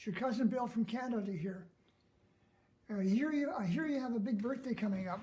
It's your cousin Bill from Canada here. I hear you have a big birthday coming up.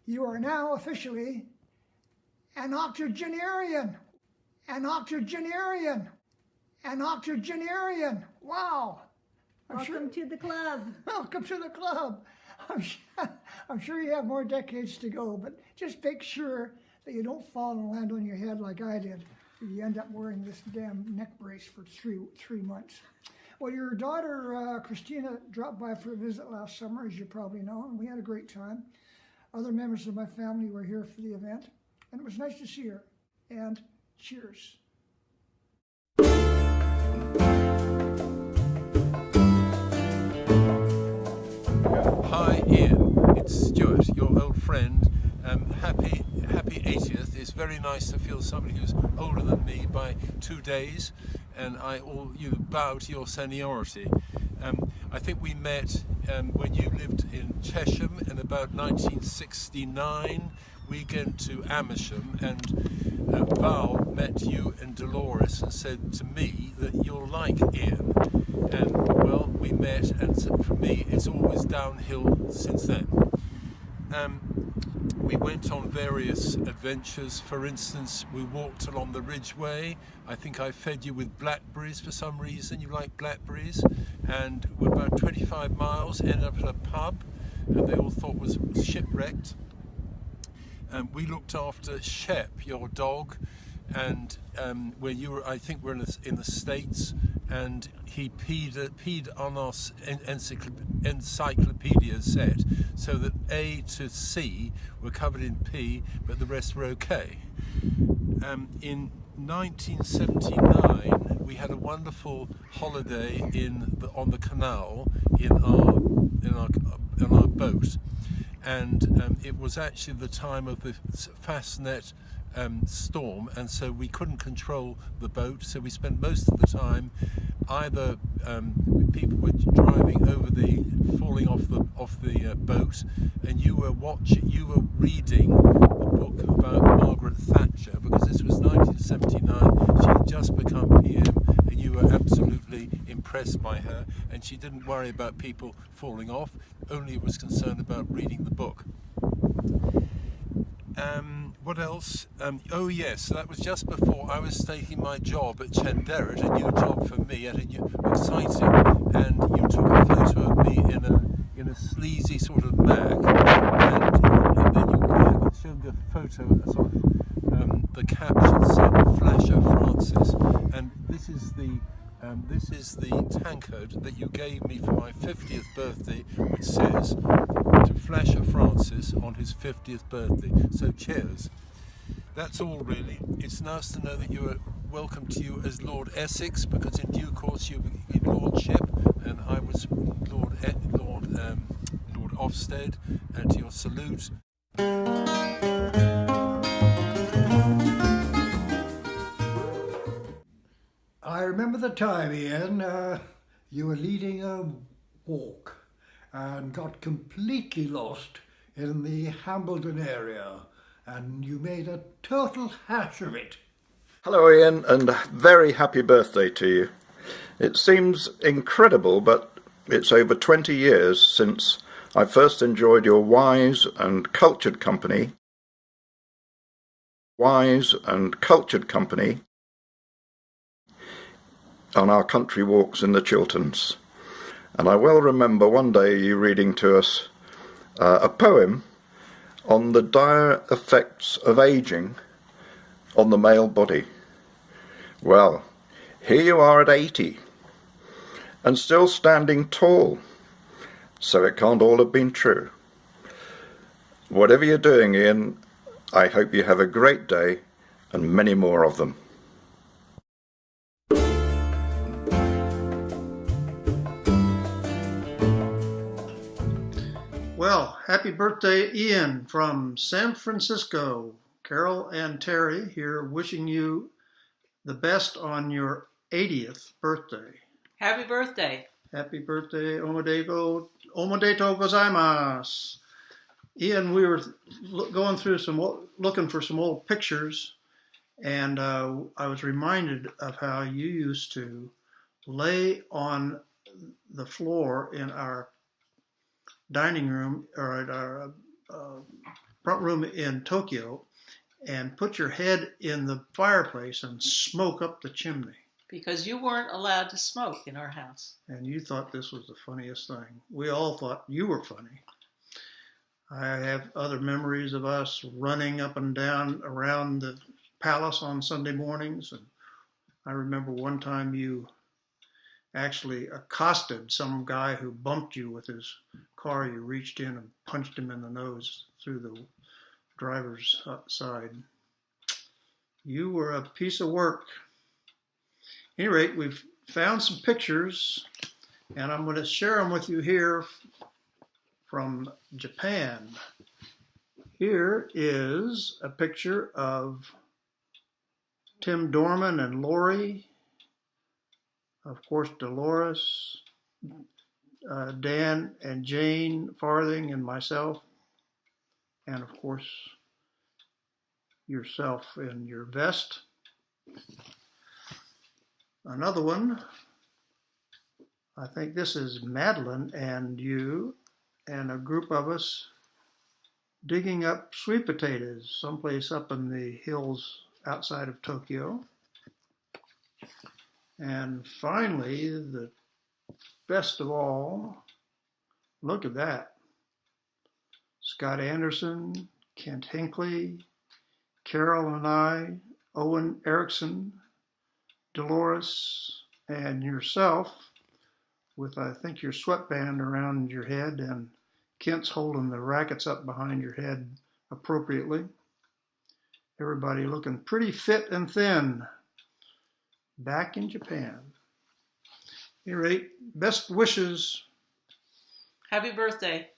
You are now officially an octogenarian. An octogenarian. An octogenarian. Wow. Welcome to the club. Welcome to the club. I'm sure you have more decades to go, but just make sure that you don't fall and land on your head like I did. You end up wearing this damn neck brace for three months. Well, your daughter, Christina, dropped by for a visit last summer, as you probably know, and we had a great time. Other members of my family were here for the event, and it was nice to see her. And cheers. Hi Ian, it's Stuart, your old friend. Happy 80th. It's very nice to feel somebody who's older than me by 2 days, and you bow to your seniority. I think we met when you lived in Chesham in about 1969. We went to Amersham, and Val met you and Dolores and said to me that you're like Ian. And well, we met, and for me it's always downhill since then. We went on various adventures. For instance, we walked along the Ridgeway. I think I fed you with blackberries for some reason. You like blackberries. And we're about 25 miles, ended up at a pub, and they all thought was shipwrecked. We looked after Shep, your dog, and where you were, I think we're in the States, and he peed on our encyclopedia set, so that A to C were covered in pee, but the rest were okay. In 1979, we had a wonderful holiday on the canal in our boat, and it was actually the time of the Fastnet storm, and so we couldn't control the boat, so we spent most of the time either people were driving over falling off the boat, and you were reading the book about Margaret Thatcher, because this was 1979. She had just become PM, and you were absolutely impressed by her, and she didn't worry about people falling off, only was concerned about reading the book. What else? Oh yes, that was just before I was taking my job at Chenderrit, a new job for me, exciting, and you took a photo of me in a sleazy sort of mag, and then you showed the photo, sort of, the caption said Flasher Francis, and this is the tankard that you gave me for my 50th birthday, which says to Flasher Francis on his 50th birthday. So cheers. That's all really. It's nice to know that you are welcome to you as Lord Essex, because in due course you in lordship, and I was Lord Ofsted, and to your salute. I remember the time, Ian, you were leading a walk and got completely lost in the Hambledon area, and you made a total hash of it. Hello Ian, and very happy birthday to you. It seems incredible, but it's over 20 years since I first enjoyed your wise and cultured company on our country walks in the Chilterns. And I well remember one day you reading to us a poem on the dire effects of ageing on the male body. Well, here you are at 80 and still standing tall, so it can't all have been true. Whatever you're doing, Ian, I hope you have a great day and many more of them. Well, happy birthday, Ian, from San Francisco. Carol and Terry here wishing you the best on your 80th birthday. Happy birthday. Happy birthday, omedeto gozaimasu. Ian, we were going through looking for some old pictures, and I was reminded of how you used to lay on the floor in our dining room or at our front room in Tokyo and put your head in the fireplace and smoke up the chimney. Because you weren't allowed to smoke in our house. And you thought this was the funniest thing. We all thought you were funny. I have other memories of us running up and down around the palace on Sunday mornings. And I remember one time you actually accosted some guy who bumped you with his car. You reached in and punched him in the nose through the driver's side. You were a piece of work. At any rate, we've found some pictures, and I'm going to share them with you here from Japan. Here is a picture of Tim Dorman and Lori, of course Dolores, Dan and Jane Farthing and myself, and of course yourself in your vest. Another one, I think this is Madeline and you and a group of us digging up sweet potatoes someplace up in the hills outside of Tokyo. And finally, the best of all, look at that. Scott Anderson, Kent Hinckley, Carol and I, Owen Erickson, Dolores, and yourself with, I think, your sweatband around your head, and Kent's holding the rackets up behind your head appropriately. Everybody looking pretty fit and thin back in Japan. At any rate, best wishes. Happy birthday.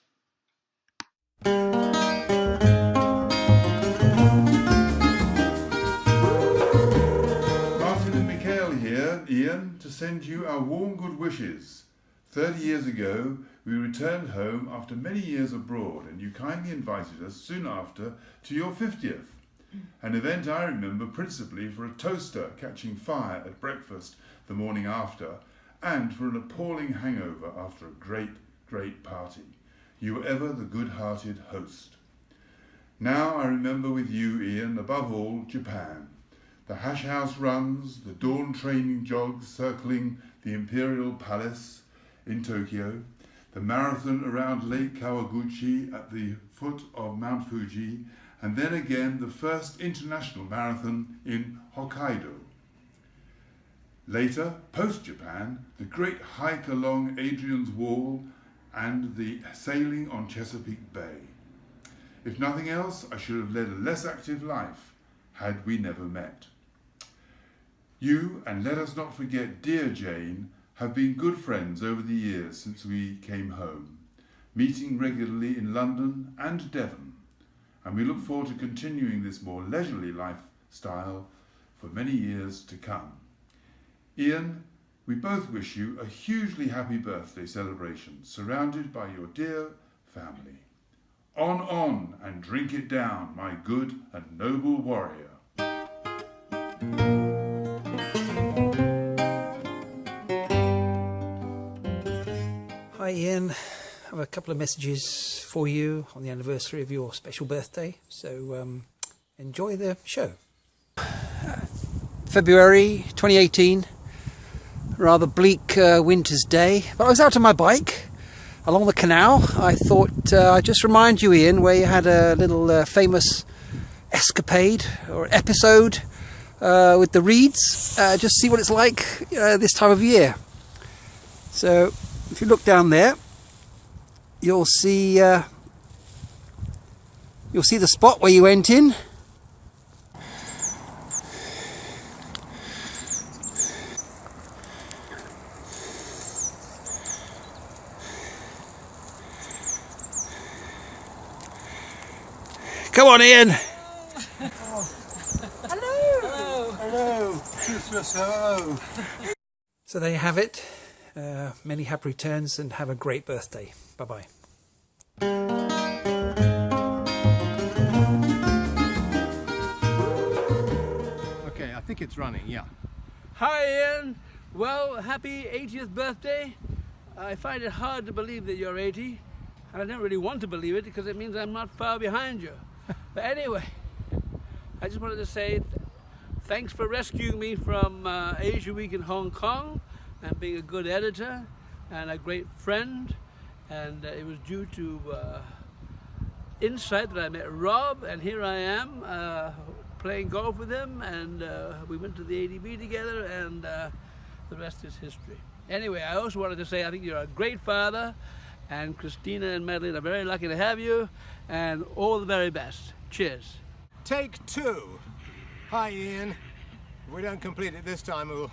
Ian, to send you our warm good wishes. 30 years ago, we returned home after many years abroad, and you kindly invited us soon after to your 50th, an event I remember principally for a toaster catching fire at breakfast the morning after, and for an appalling hangover after a great, great party. You were ever the good-hearted host. Now I remember with you, Ian, above all, Japan. The hash house runs, the dawn training jogs circling the Imperial Palace in Tokyo, the marathon around Lake Kawaguchi at the foot of Mount Fuji, and then again the first international marathon in Hokkaido. Later, post-Japan, the great hike along Adrian's Wall and the sailing on Chesapeake Bay. If nothing else, I should have led a less active life had we never met. You, and let us not forget dear Jane, have been good friends over the years since we came home, meeting regularly in London and Devon, and we look forward to continuing this more leisurely lifestyle for many years to come. Ian, we both wish you a hugely happy birthday celebration, surrounded by your dear family. On, and drink it down, my good and noble warrior. Hi Ian, I have a couple of messages for you on the anniversary of your special birthday, so enjoy the show. February 2018, rather bleak winter's day, but I was out on my bike along the canal. I thought I'd just remind you, Ian, where you had a little famous escapade or episode with the reeds. Just see what it's like this time of year. So if you look down there, you'll see the spot where you went in. Come on, Ian. Hello. Christmas, hello. So there you have it. Many happy returns and have a great birthday. Bye-bye. Okay, I think it's running, yeah. Hi Ian, Well, happy 80th birthday. I find it hard to believe that you're 80, and I don't really want to believe it because it means I'm not far behind you. But anyway, I just wanted to say thanks for rescuing me from Asia Week in Hong Kong and being a good editor and a great friend. And it was due to Insight that I met Rob, and here I am playing golf with him, and we went to the ADB together, and the rest is history. Anyway, I also wanted to say I think you're a great father, and Christina and Madeline are very lucky to have you, and all the very best. Cheers. Take two. Hi, Ian. If we don't complete it this time, we'll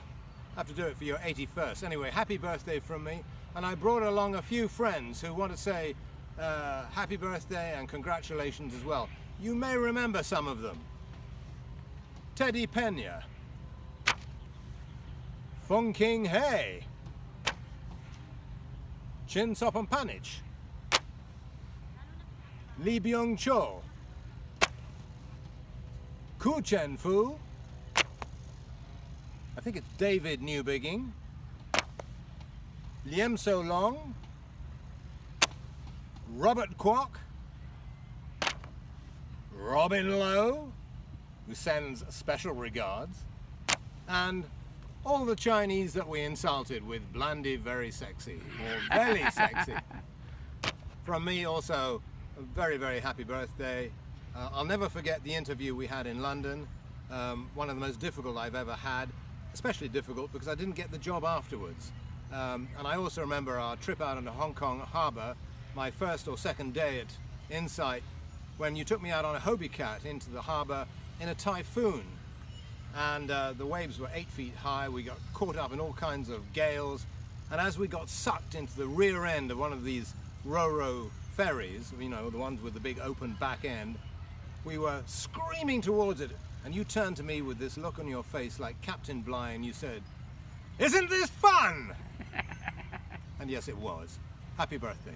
have to do it for your 81st. Anyway, happy birthday from me. And I brought along a few friends who want to say happy birthday and congratulations as well. You may remember some of them. Teddy Pena. Fung King Hey. Chin Sopanpanich. Lee Byung Cho. Ku Chen Fu. I think it's David Newbigging. Liem So Long. Robert Kwok. Robin Lowe, who sends special regards. And all the Chinese that we insulted with Blandy Very Sexy, or Very Sexy. From me also, a very, very happy birthday. I'll never forget the interview we had in London, one of the most difficult I've ever had, especially difficult because I didn't get the job afterwards. And I also remember our trip out into Hong Kong Harbour, my first or second day at Insight, when you took me out on a Hobie Cat into the harbour in a typhoon. And the waves were 8 feet high, we got caught up in all kinds of gales, and as we got sucked into the rear end of one of these Ro-Ro ferries, you know, the ones with the big open back end, we were screaming towards it, and you turned to me with this look on your face like Captain Bligh, and you said, "Isn't this fun?" And yes, it was. Happy birthday.